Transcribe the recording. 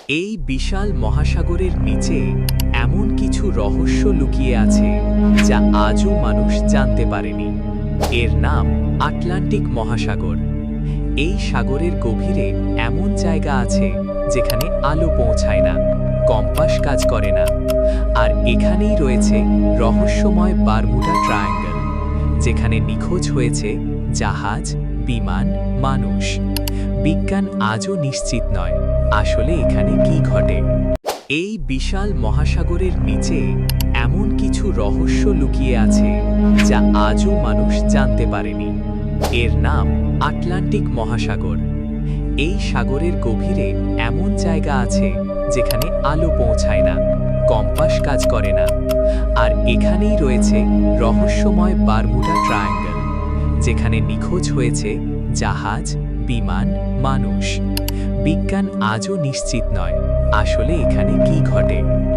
এই বিশাল মহাসাগরের নিচে এমন কিছু রহস্য লুকিয়ে আছে যা আজও মানুষ জানতে পারেনি। এর নাম আটলান্টিক মহাসাগর। এই সাগরের গভীরে এমন জায়গা আছে যেখানে আলো পৌঁছায় না, কম্পাস কাজ করে না। আর এখানেই রয়েছে রহস্যময় বারমুডা ট্রায়াঙ্গল, যেখানে নিখোঁজ হয়েছে জাহাজ, বিমান, মানুষ। বিজ্ঞান আজও নিশ্চিত নয় আসলে এখানে কি ঘটে। এই বিশাল মহাসাগরের নিচে এমন কিছু রহস্য লুকিয়ে আছে যা আজও মানুষ জানতে পারেনি। এর নাম আটলান্টিক মহাসাগর। এই সাগরের গভীরে এমন জায়গা আছে যেখানে আলো পৌঁছায় না, কম্পাস কাজ করে না। আর এখানেই রয়েছে রহস্যময় বারমুডা ট্রায়াঙ্গল, যেখানে নিখোঁজ হয়েছে জাহাজ, বিমান, মানুষ। বিজ্ঞান আজও নিশ্চিত নয় আসলে এখানে কি ঘটে।